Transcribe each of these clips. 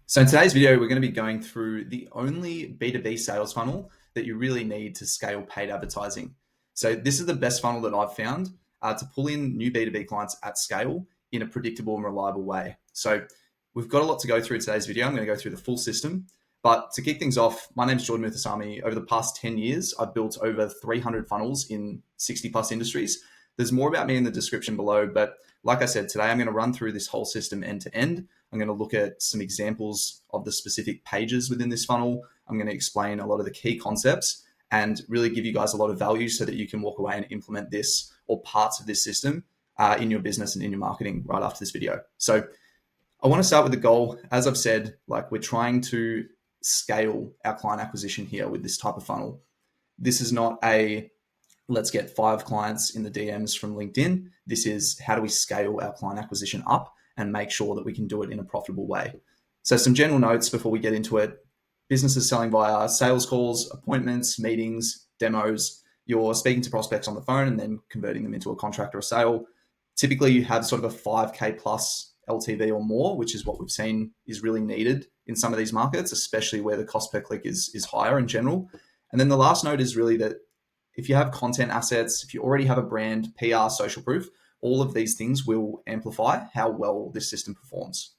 So in today's video, we're going to be going through the only B2B sales funnel that you really need to scale paid advertising. So this is the best funnel that I've found to pull in new B2B clients at scale in a predictable and reliable way. So we've got a lot to go through in today's video. I'm going to go through the full system. But to kick things off, my name is Jordan Muthasamy. Over the past 10 years, I've built over 300 funnels in 60 plus industries. There's more about me in the description below, but like I said, today I'm going to run through this whole system end to end. I'm going to look at some examples of the specific pages within this funnel. I'm going to explain a lot of the key concepts and really give you guys a lot of value so that you can walk away and implement this or parts of this system in your business and in your marketing right after this video. So I want to start with the goal. As I've said, like we're trying to scale our client acquisition here with this type of funnel. This is not a let's get 5 clients in the DMs from LinkedIn. This is how do we scale our client acquisition up and make sure that we can do it in a profitable way. So some general notes before we get into it. Businesses selling via sales calls, appointments, meetings, demos. You're speaking to prospects on the phone and then converting them into a contract or a sale. Typically you have sort of a 5K plus LTV or more, which is what we've seen is really needed in some of these markets, especially where the cost per click is higher in general. And then the last note is really that if you have content assets, if you already have a brand, PR, social proof, all of these things will amplify how well this system performs.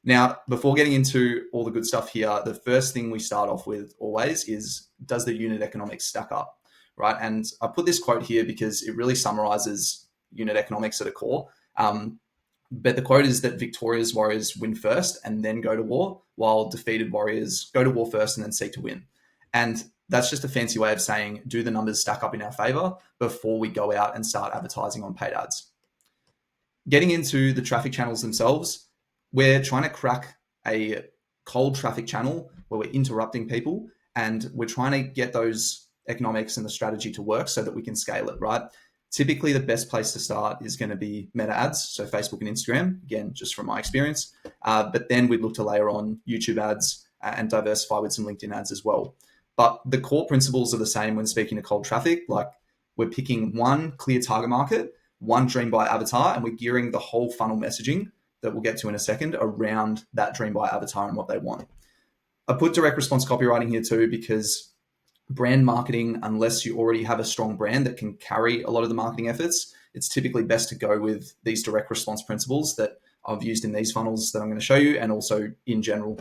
Now, before getting into all the good stuff here, the first thing we start off with always is, does the unit economics stack up, right? And I put this quote here because it really summarizes unit economics at a core. But the quote is that victorious warriors win first and then go to war, while defeated warriors go to war first and then seek to win. And that's just a fancy way of saying, do the numbers stack up in our favor before we go out and start advertising on paid ads? Getting into the traffic channels themselves, we're trying to crack a cold traffic channel where we're interrupting people and we're trying to get those economics and the strategy to work so that we can scale it, right? Typically, the best place to start is going to be meta ads, so Facebook and Instagram, again, just from my experience. But then we'd look to layer on YouTube ads and diversify with some LinkedIn ads as well. But the core principles are the same when speaking to cold traffic. Like we're picking one clear target market, one dream buyer avatar, and we're gearing the whole funnel messaging that we'll get to in a second around that dream buyer avatar and what they want. I put direct response copywriting here too, because brand marketing, unless you already have a strong brand that can carry a lot of the marketing efforts, it's typically best to go with these direct response principles that I've used in these funnels that I'm going to show you and also in general.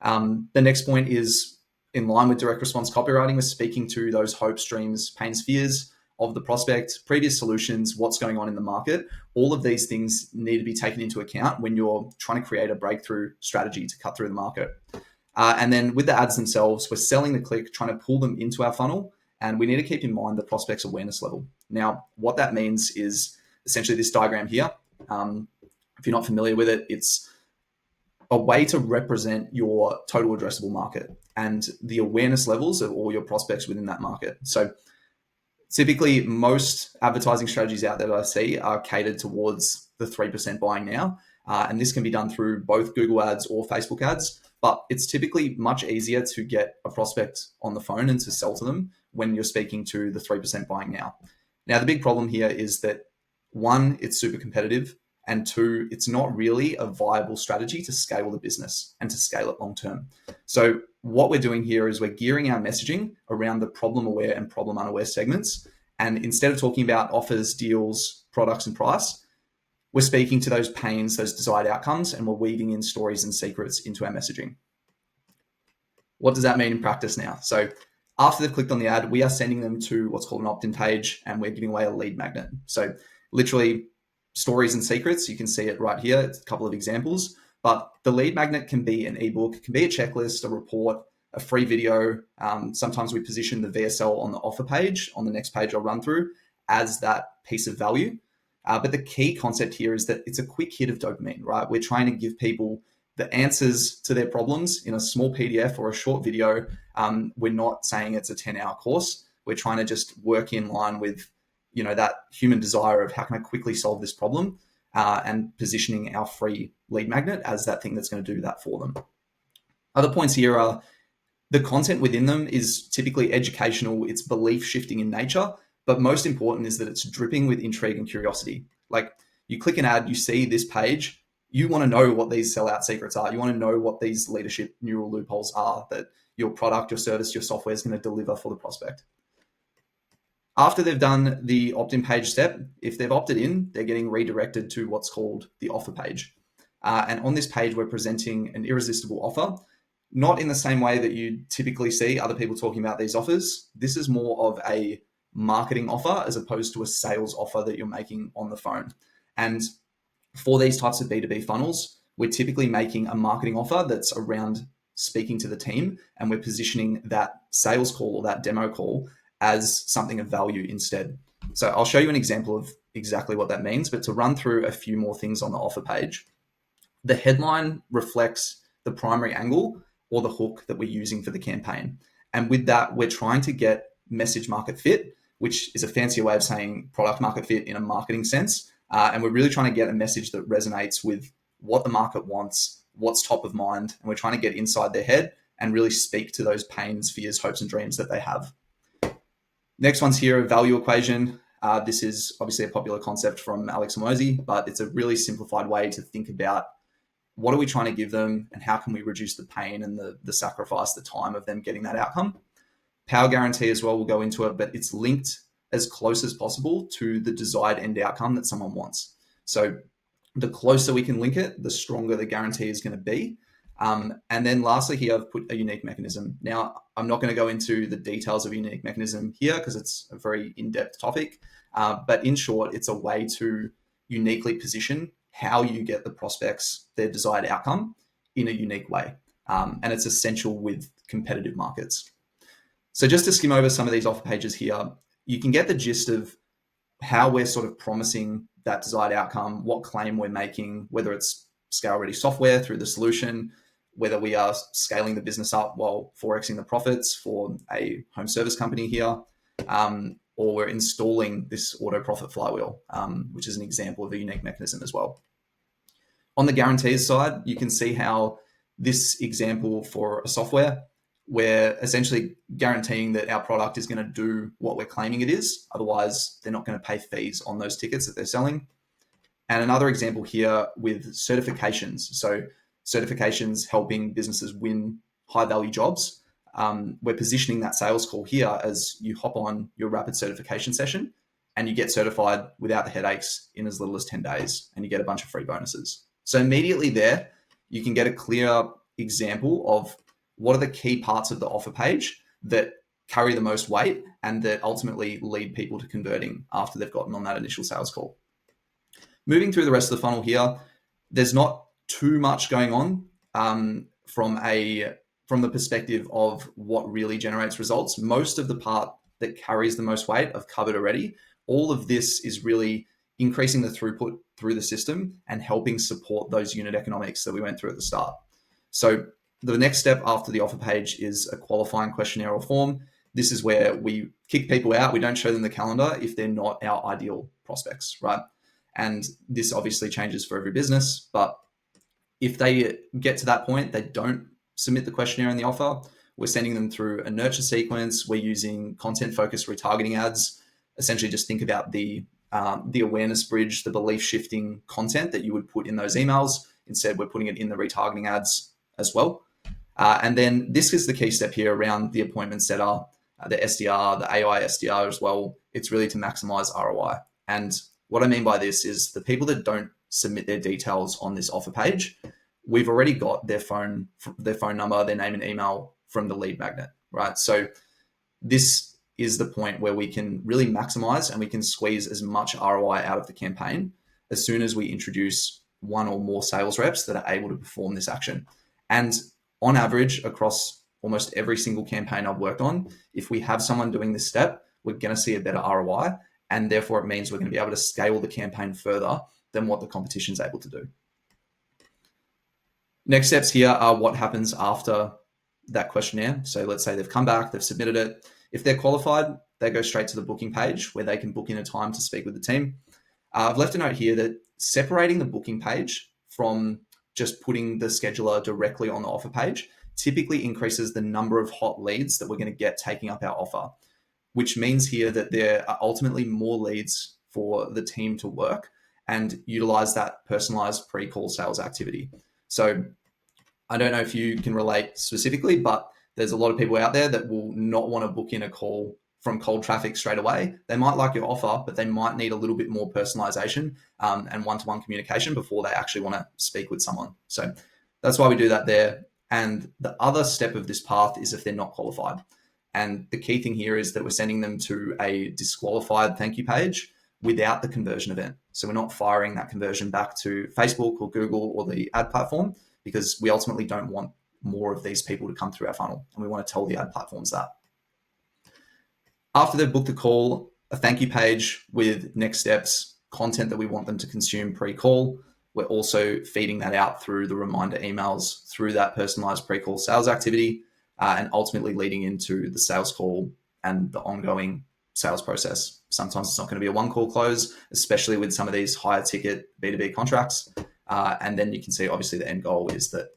The next point is, in line with direct response copywriting, we're speaking to those hopes, dreams, pains, fears of the prospect, previous solutions, what's going on in the market. All of these things need to be taken into account when you're trying to create a breakthrough strategy to cut through the market. And then with the ads themselves, we're selling the click, trying to pull them into our funnel. And we need to keep in mind the prospect's awareness level. Now, what that means is essentially this diagram here. If you're not familiar with it, it's a way to represent your total addressable market and the awareness levels of all your prospects within that market. So typically most advertising strategies out there that I see are catered towards the 3% buying now. And this can be done through both Google ads or Facebook ads, but it's typically much easier to get a prospect on the phone and to sell to them when you're speaking to the 3% buying now. Now, the big problem here is that 1, it's super competitive. And 2, it's not really a viable strategy to scale the business and to scale it long term. So what we're doing here is we're gearing our messaging around the problem aware and problem unaware segments. And instead of talking about offers, deals, products, and price, we're speaking to those pains, those desired outcomes, and we're weaving in stories and secrets into our messaging. What does that mean in practice now? So after they've clicked on the ad, we are sending them to what's called an opt-in page, and we're giving away a lead magnet. So literally, stories and secrets, you can see it right here. It's a couple of examples, but the lead magnet can be an ebook, it can be a checklist, a report, a free video. Sometimes we position the VSL on the offer page, on the next page I'll run through, as that piece of value. But the key concept here is that it's a quick hit of dopamine, right? We're trying to give people the answers to their problems in a small PDF or a short video. We're not saying it's a 10-hour course. We're trying to just work in line with that human desire of how can I quickly solve this problem and positioning our free lead magnet as that thing that's going to do that for them. Other points here are the content within them is typically educational. It's belief shifting in nature, but most important is that it's dripping with intrigue and curiosity. Like you click an ad, you see this page, You want to know what these sellout secrets are. You want to know what these leadership neural loopholes are that your product, your service, your software is going to deliver for the prospect. After they've done the opt-in page step, if they've opted in, they're getting redirected to what's called the offer page. And on this page, we're presenting an irresistible offer, not in the same way that you typically see other people talking about these offers. This is more of a marketing offer as opposed to a sales offer that you're making on the phone. And for these types of B2B funnels, we're typically making a marketing offer that's around speaking to the team, and we're positioning that sales call or that demo call as something of value instead. So I'll show you an example of exactly what that means, but to run through a few more things on the offer page, the headline reflects the primary angle or the hook that we're using for the campaign. And with that, we're trying to get message market fit, which is a fancier way of saying product market fit in a marketing sense. And we're really trying to get a message that resonates with what the market wants, what's top of mind, and we're trying to get inside their head and really speak to those pains, fears, hopes, and dreams that they have. Next one's here, a value equation. This is obviously a popular concept from Alex Hormozi, but it's a really simplified way to think about what are we trying to give them and how can we reduce the pain and the sacrifice, the time of them getting that outcome. Power guarantee as well, we'll go into it, but it's linked as close as possible to the desired end outcome that someone wants. So the closer we can link it, the stronger the guarantee is going to be. And then lastly here, I've put a unique mechanism. Now, I'm not going to go into the details of a unique mechanism here because it's a very in-depth topic. But in short, it's a way to uniquely position how you get the prospects their desired outcome in a unique way. And it's essential with competitive markets. So just to skim over some of these offer pages here, you can get the gist of how we're sort of promising that desired outcome, what claim we're making, whether it's scale-ready software through the solution, whether we are scaling the business up while forexing the profits for a home service company here, or we're installing this auto profit flywheel, which is an example of a unique mechanism as well. On the guarantees side, you can see how this example for a software, we're essentially guaranteeing that our product is going to do what we're claiming it is. Otherwise, they're not going to pay fees on those tickets that they're selling. And another example here with certifications. So certifications helping businesses win high value jobs. We're positioning that sales call here as you hop on your rapid certification session and you get certified without the headaches in as little as 10 days and you get a bunch of free bonuses. So immediately there, you can get a clear example of what are the key parts of the offer page that carry the most weight and that ultimately lead people to converting after they've gotten on that initial sales call. Moving through the rest of the funnel here, there's not too much going on from the perspective of what really generates results. Most of the part that carries the most weight I've covered already. All of this is really increasing the throughput through the system and helping support those unit economics that we went through at the start. So the next step after the offer page is a qualifying questionnaire or form. This is where we kick people out. We don't show them the calendar if they're not our ideal prospects, right? And this obviously changes for every business, but if they get to that point, they don't submit the questionnaire and the offer, we're sending them through a nurture sequence. We're using content-focused retargeting ads. Essentially, just think about the awareness bridge, the belief-shifting content that you would put in those emails. Instead, we're putting it in the retargeting ads as well. And then this is the key step here around the appointment setter, the SDR, the AI SDR as well. It's really to maximize ROI. And what I mean by this is the people that don't submit their details on this offer page, we've already got their phone number, their name and email from the lead magnet, right? So this is the point where we can really maximize and we can squeeze as much ROI out of the campaign as soon as we introduce one or more sales reps that are able to perform this action. And on average, across almost every single campaign I've worked on, if we have someone doing this step, we're going to see a better ROI. And therefore, it means we're going to be able to scale the campaign further than what the competition is able to do. Next steps here are what happens after that questionnaire. So let's say they've come back, they've submitted it. If they're qualified, they go straight to the booking page where they can book in a time to speak with the team. I've left a note here that separating the booking page from just putting the scheduler directly on the offer page typically increases the number of hot leads that we're going to get taking up our offer, which means here that there are ultimately more leads for the team to work. and utilize that personalized pre-call sales activity. So I don't know if you can relate specifically, but there's a lot of people out there that will not want to book in a call from cold traffic straight away. They might like your offer, but they might need a little bit more personalization and one-to-one communication before they actually want to speak with someone. So that's why we do that there. And the other step of this path is if they're not qualified. And the key thing here is that we're sending them to a disqualified thank you page without the conversion event. So we're not firing that conversion back to Facebook or Google or the ad platform, because we ultimately don't want more of these people to come through our funnel. And we want to tell the ad platforms that. After they've booked the call, a thank you page with next steps, content that we want them to consume pre-call. We're also feeding that out through the reminder emails, through that personalized pre-call sales activity, and ultimately leading into the sales call and the ongoing sales process. Sometimes it's not going to be a one-call close, especially with some of these higher ticket B2B contracts. And then you can see, obviously, the end goal is that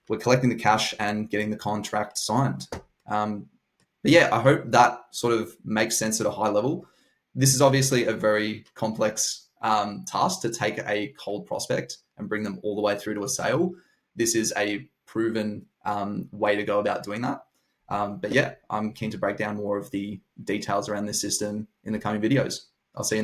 we're collecting the cash and getting the contract signed. But yeah, I hope that sort of makes sense at a high level. This is obviously a very complex task to take a cold prospect and bring them all the way through to a sale. This is a proven way to go about doing that. But yeah, I'm keen to break down more of the details around this system in the coming videos. I'll see you in the next